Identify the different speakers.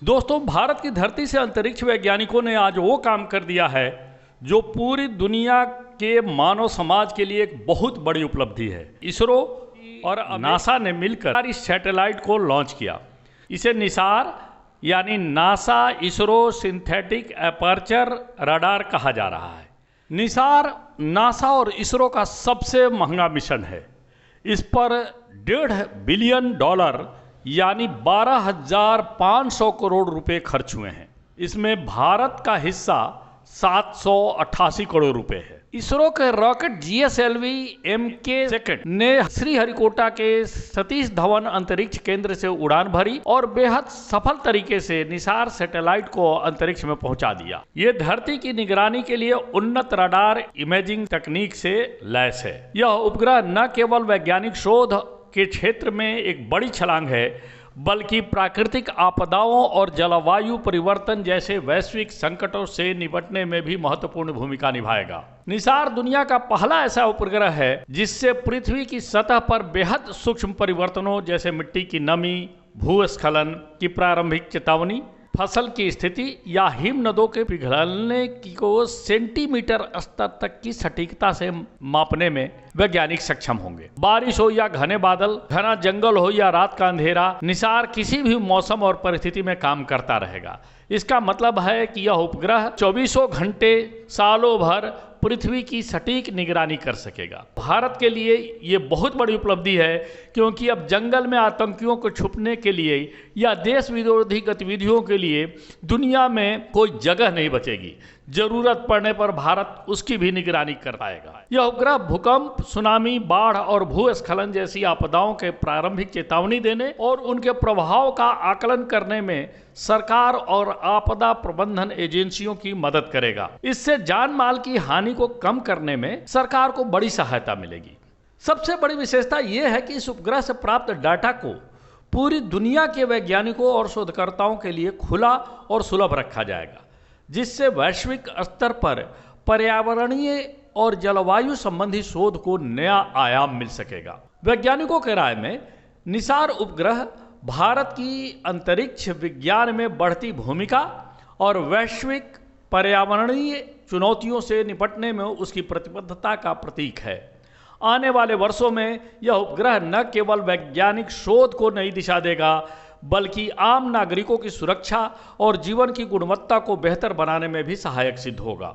Speaker 1: दोस्तों, भारत की धरती से अंतरिक्ष वैज्ञानिकों ने आज वो काम कर दिया है जो पूरी दुनिया के मानव समाज के लिए एक बहुत बड़ी उपलब्धि है। इसरो और नासा ने मिलकर इस सैटेलाइट को लॉन्च किया। इसे निसार यानी NASA ISRO synthetic aperture radar कहा जा रहा है। निसार नासा और इसरो का सबसे महंगा मिशन है। इस पर $1.5 बिलियन यानी 12,500 करोड़ रुपए खर्च हुए हैं। इसमें भारत का हिस्सा 788 करोड़ रुपए है। इसरो के रॉकेट GSLV MK2 ने श्रीहरिकोटा के सतीश धवन अंतरिक्ष केंद्र से उड़ान भरी और बेहद सफल तरीके से निसार सैटेलाइट को अंतरिक्ष में पहुंचा दिया। ये धरती की निगरानी के लिए उन्नत रडार इमेजिंग तकनीक से लैस है। यह उपग्रह न केवल वैज्ञानिक शोध के क्षेत्र में एक बड़ी छलांग है, बल्कि प्राकृतिक आपदाओं और जलवायु परिवर्तन जैसे वैश्विक संकटों से निपटने में भी महत्वपूर्ण भूमिका निभाएगा। निसार दुनिया का पहला ऐसा उपग्रह है जिससे पृथ्वी की सतह पर बेहद सूक्ष्म परिवर्तनों जैसे मिट्टी की नमी, भूस्खलन की प्रारंभिक चेतावनी, फसल की स्थिति या हिमनदों के पिघलने को सेंटीमीटर स्तर तक की सटीकता से मापने में वैज्ञानिक सक्षम होंगे। बारिश हो या घने बादल, घना जंगल हो या रात का अंधेरा, निसार किसी भी मौसम और परिस्थिति में काम करता रहेगा। इसका मतलब है कि यह उपग्रह 24 घंटे सालों भर पृथ्वी की सटीक निगरानी कर सकेगा। भारत के लिए ये बहुत बड़ी उपलब्धि है, क्योंकि अब जंगल में आतंकियों को छुपने के लिए या देश विरोधी गतिविधियों के लिए दुनिया में कोई जगह नहीं बचेगी। जरूरत पड़ने पर भारत उसकी भी निगरानी कर पाएगा। यह उपग्रह भूकंप, सुनामी, बाढ़ और भूस्खलन जैसी आपदाओं के प्रारंभिक चेतावनी देने और उनके प्रभाव का आकलन करने में सरकार और आपदा प्रबंधन एजेंसियों की मदद करेगा। इससे जान माल की हानि को कम करने में सरकार को बड़ी सहायता मिलेगी। सबसे बड़ी विशेषता यह है कि इस उपग्रह से प्राप्त डाटा को पूरी दुनिया के वैज्ञानिकों और शोधकर्ताओं के लिए खुला और सुलभ रखा जाएगा, जिससे वैश्विक स्तर पर पर्यावरणीय और जलवायु संबंधी शोध को नया आयाम मिल सकेगा। वैज्ञानिकों के राय में निसार उपग्रह भारत की अंतरिक्ष विज्ञान में बढ़ती भूमिका और वैश्विक पर्यावरणीय चुनौतियों से निपटने में उसकी प्रतिबद्धता का प्रतीक है। आने वाले वर्षों में यह उपग्रह न केवल वैज्ञानिक शोध को नई दिशा देगा, बल्कि आम नागरिकों की सुरक्षा और जीवन की गुणवत्ता को बेहतर बनाने में भी सहायक सिद्ध होगा।